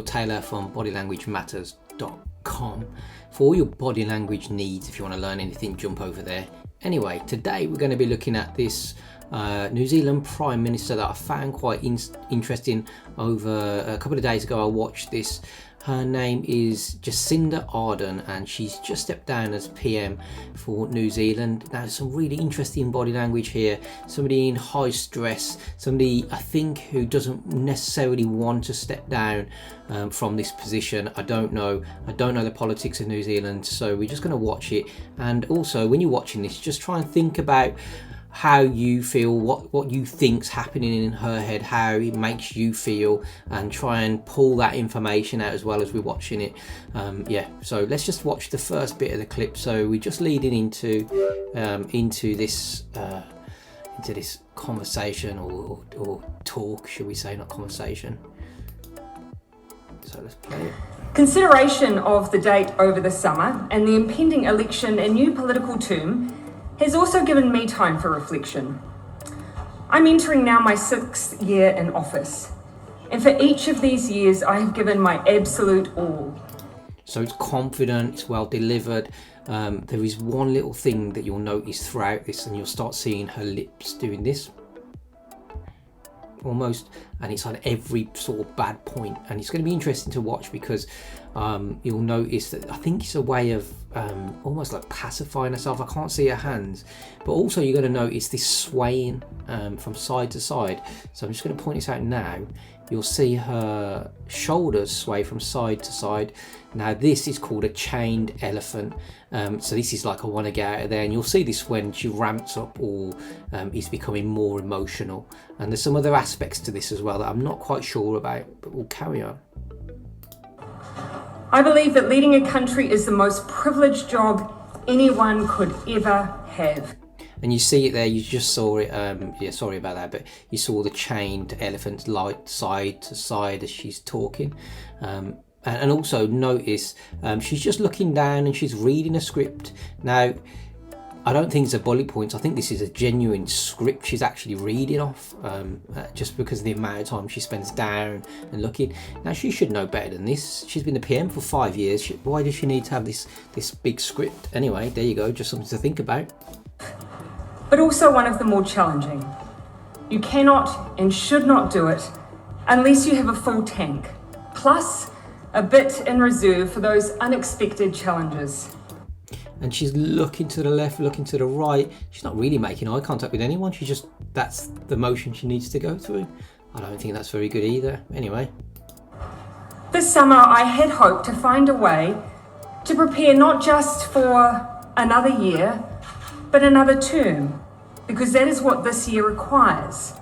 Taylor from bodylanguagematters.com for all your body language needs. If you want to learn anything, jump over there. Anyway, today we're going to be looking at this New Zealand Prime Minister that I found quite interesting. Over a couple of days ago I watched this. Her name is Jacinda Ardern and she's just stepped down as PM for New Zealand. Now, some really interesting body language here. Somebody in high stress, somebody I think who doesn't necessarily want to step down from this position. I don't know the politics of New Zealand, so we're just going to watch it. And also, when you're watching this, just try and think about how you feel, what you think's happening in her head, how it makes you feel, and try and pull that information out as well as we're watching it. So let's just watch the first bit of the clip. So we're just leading into this conversation or talk, should we say, not conversation. So let's play it. Consideration of the date over the summer and the impending election and new political term has also given me time for reflection. I'm entering now my 6th year in office, and for each of these years I have given my absolute all. So it's confident, it's well delivered. There is one little thing that you'll notice throughout this, and you'll start seeing her lips doing this almost, and it's on every sort of bad point, and it's going to be interesting to watch because you'll notice that I think it's a way of almost like pacifying herself. I can't see her hands, but also you're going to notice this swaying from side to side. So I'm just going to point this out now. You'll see her shoulders sway from side to side. Now this is called a chained elephant. So this is like I want to get out of there, and you'll see this when she ramps up or is becoming more emotional. And there's some other aspects to this as well that I'm not quite sure about, but we'll carry on. I believe that leading a country is the most privileged job anyone could ever have. And you see it there, you just saw it, sorry about that, but you saw the chained elephant light side to side as she's talking. And also notice she's just looking down and she's reading a script. Now, I don't think it's a bullet points. I think this is a genuine script she's actually reading off, just because of the amount of time she spends down and looking. Now, she should know better than this. She's been the PM for 5 years. Why does she need to have this big script? Anyway, there you go, just something to think about. But also one of the more challenging. You cannot and should not do it unless you have a full tank, plus a bit in reserve for those unexpected challenges. And she's looking to the left, looking to the right. She's not really making eye contact with anyone. That's the motion she needs to go through. I don't think that's very good either. Anyway. This summer I had hoped to find a way to prepare not just for another year, but another term, because that is what this year requires.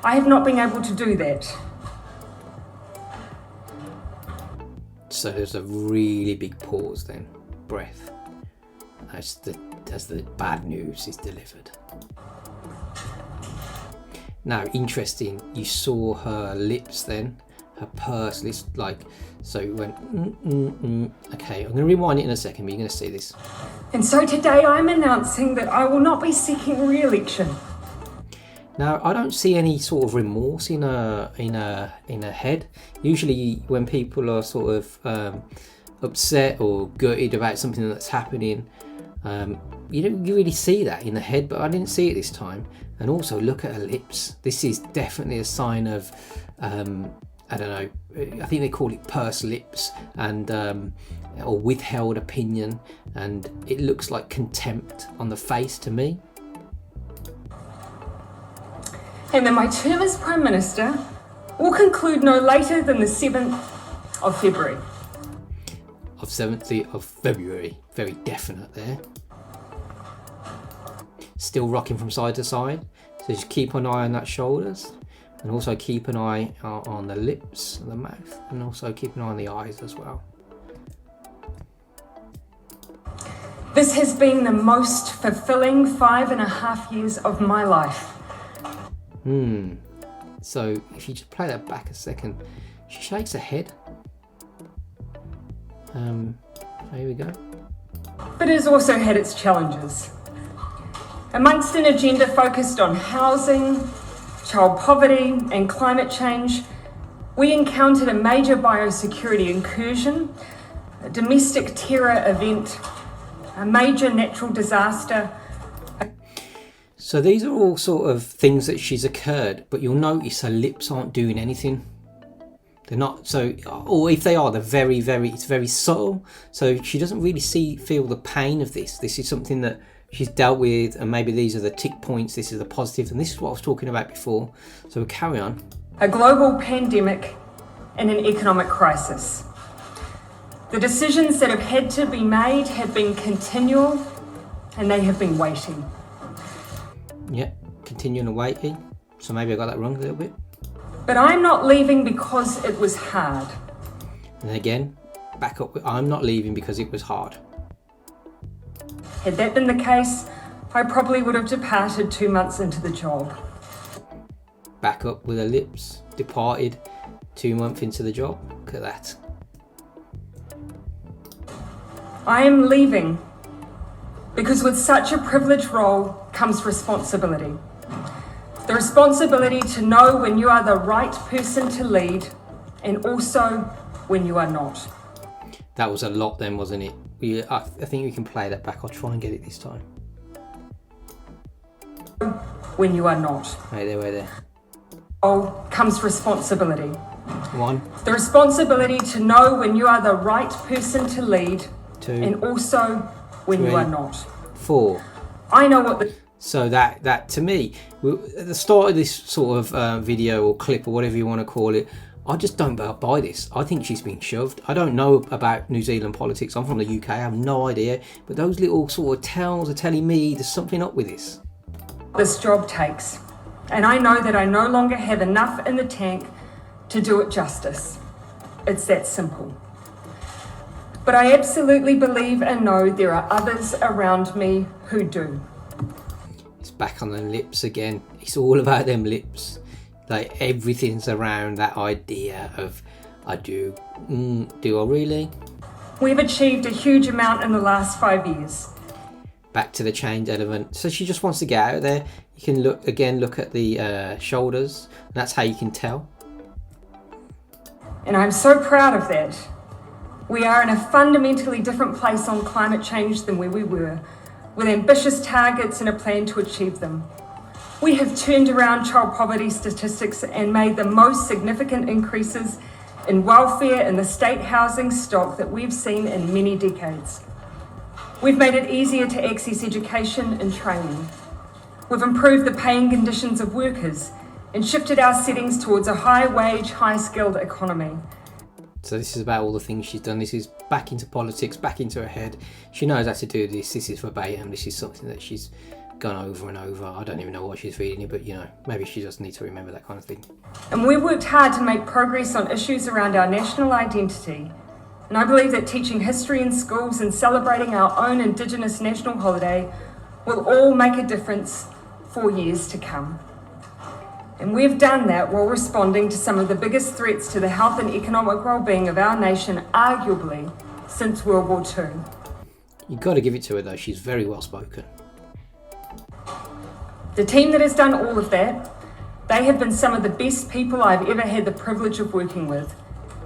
I have not been able to do that. So there's a really big pause then, breath, as the bad news is delivered. Now, interesting, you saw her lips then, her pursed lips, like, so it went, Okay, I'm going to rewind it in a second, but you're going to see this. And so today I'm announcing that I will not be seeking re-election. Now, I don't see any sort of remorse in her head. Usually when people are sort of upset or gutted about something that's happening, you don't really see that in the head, but I didn't see it this time. And also look at her lips. This is definitely a sign of, I don't know, I think they call it pursed lips and or withheld opinion, and it looks like contempt on the face to me. And then my term as Prime Minister will conclude no later than the 7th of February. 7th of February, very definite there. Still rocking from side to side, so just keep an eye on that shoulders, and also keep an eye on the lips and the mouth, and also keep an eye on the eyes as well. This has been the most fulfilling 5.5 years of my life. So if you just play that back a second, she shakes her head. Here we go. But it has also had its challenges. Amongst an agenda focused on housing, child poverty and climate change, We encountered a major biosecurity incursion, a domestic terror event, a major natural disaster. So these are all sort of things that she's occurred, but you'll notice her lips aren't doing anything. They're not, so, or if they are, they're it's very subtle. So she doesn't really feel the pain of this. This is something that she's dealt with, and maybe these are the tick points, this is the positives, and this is what I was talking about before. So we'll carry on. A global pandemic and an economic crisis. The decisions that have had to be made have been continual, and they have been weighty. Yeah, continuing and waiting. So maybe I got that wrong a little bit. But I'm not leaving because it was hard. And again, back up with, I'm not leaving because it was hard. Had that been the case, I probably would have departed 2 months into the job. Back up with her lips, departed 2 months into the job. Look at that. I am leaving because with such a privileged role comes responsibility. The responsibility to know when you are the right person to lead, and also when you are not. That was a lot then, wasn't it? I think we can play that back. I'll try and get it this time. When you are not. Right there, right there. Oh, comes responsibility. 1. The responsibility to know when you are the right person to lead, 2. and also when 3, you are not. 4. I know what the... So that to me, at the start of this sort of video or clip or whatever you want to call it, I just don't buy this. I think she's been shoved. I don't know about New Zealand politics. I'm from the UK. I have no idea. But those little sort of tells are telling me there's something up with this. This job takes. And I know that I no longer have enough in the tank to do it justice. It's that simple. But I absolutely believe and know there are others around me who do. It's back on the lips again. It's all about them lips. Like everything's around that idea of I do. Do I really? We've achieved a huge amount in the last 5 years. Back to the change element. So she just wants to get out of there. You can look at the shoulders. That's how you can tell. And I'm so proud of that. We are in a fundamentally different place on climate change than where we were, with ambitious targets and a plan to achieve them. We have turned around child poverty statistics and made the most significant increases in welfare in the state housing stock that we've seen in many decades. We've made it easier to access education and training. We've improved the paying conditions of workers and shifted our settings towards a high-wage, high-skilled economy. So this is about all the things she's done. This is back into politics, back into her head. She knows how to do this. This is verbatim. This is something that she's gone over and over. I don't even know why she's reading it, but you know, maybe she just needs to remember that kind of thing. And we've worked hard to make progress on issues around our national identity. And I believe that teaching history in schools and celebrating our own Indigenous national holiday will all make a difference for years to come. And we've done that while responding to some of the biggest threats to the health and economic well-being of our nation, arguably, since World War II. You've got to give it to her though, she's very well spoken. The team that has done all of that, they have been some of the best people I've ever had the privilege of working with.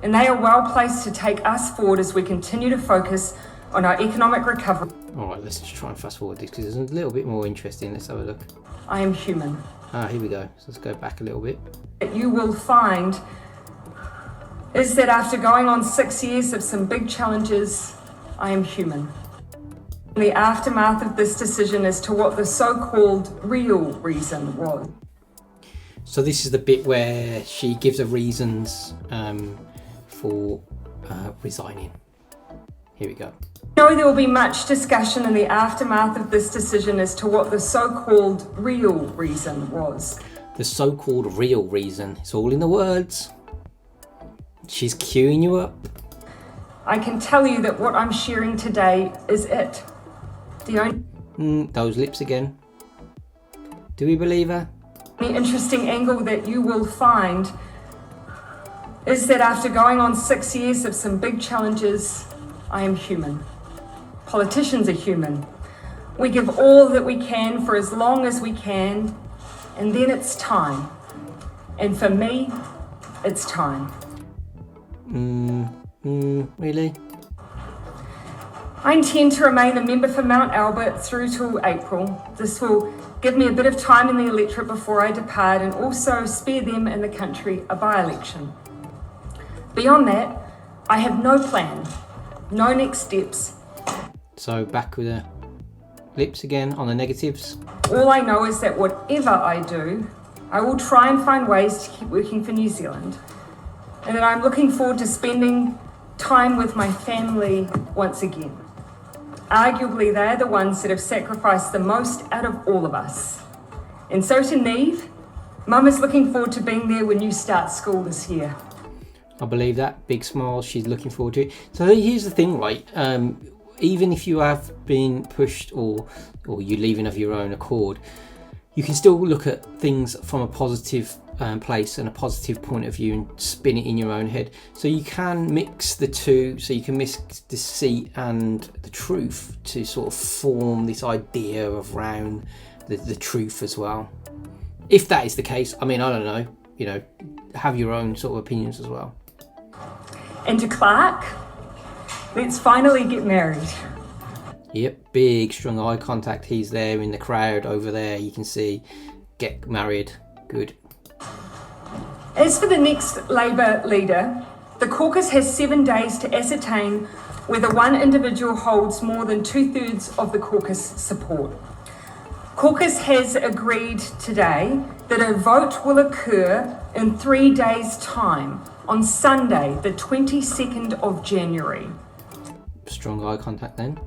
And they are well placed to take us forward as we continue to focus on our economic recovery. All right, let's just try and fast forward this because it's a little bit more interesting. Let's have a look. I am human. Here we go. So let's go back a little bit. What you will find is that after going on 6 years of some big challenges, I am human. The aftermath of this decision as to what the so-called real reason was. So this is the bit where she gives her reasons for resigning. Here we go. I know there will be much discussion in the aftermath of this decision as to what the so-called real reason was. The so-called real reason. It's all in the words. She's queuing you up. I can tell you that what I'm sharing today is it. The only those lips again. Do we believe her? interesting angle that you will find is that after going on 6 years of some big challenges, I am human. Politicians are human. We give all that we can for as long as we can, and then it's time. And for me, it's time. Really? I intend to remain a member for Mount Albert through till April. This will give me a bit of time in the electorate before I depart and also spare them and the country a by-election. Beyond that, I have no plan, no next steps. So back with the lips again on the negatives. All I know is that whatever I do, I will try and find ways to keep working for New Zealand, and that I'm looking forward to spending time with my family once again. Arguably, they're the ones that have sacrificed the most out of all of us. And so to Neve, Mum is looking forward to being there when you start school this year. I believe that. Big smile. She's looking forward to it. So here's the thing, right? Even if you have been pushed or you're leaving of your own accord, you can still look at things from a positive place and a positive point of view and spin it in your own head. So you can mix the two, so you can mix deceit and the truth to sort of form this idea around the truth as well. If that is the case, I mean, I don't know, have your own sort of opinions as well. And to Clark, let's finally get married. Yep, big strong eye contact. He's there in the crowd over there. You can see, get married. Good. As for the next Labour leader, the caucus has 7 days to ascertain whether one individual holds more than 2/3 of the caucus support. Caucus has agreed today that a vote will occur in 3 days' time on Sunday, the 22nd of January. Strong eye contact then.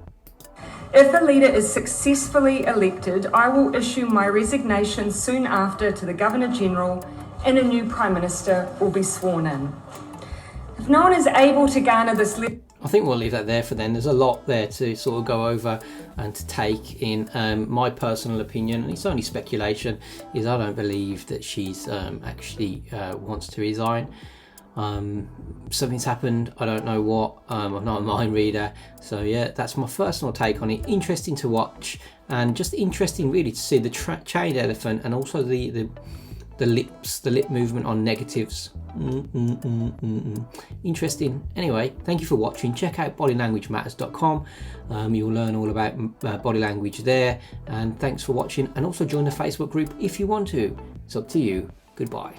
If a leader is successfully elected, I will issue my resignation soon after to the Governor-General and a new Prime Minister will be sworn in. If no one is able to garner this... I think we'll leave that there for then. There's a lot there to sort of go over and to take in. My personal opinion, and it's only speculation, is I don't believe that she's actually wants to resign. Something's happened, I don't know what. I'm not a mind reader, so yeah, that's my personal take on it. Interesting to watch, and just interesting really to see the chained elephant and also the lip movement on negatives. Interesting. Anyway, thank you for watching. Check out bodylanguagematters.com. You'll learn all about body language there, and thanks for watching, and also join the Facebook group if you want to. It's up to you. Goodbye.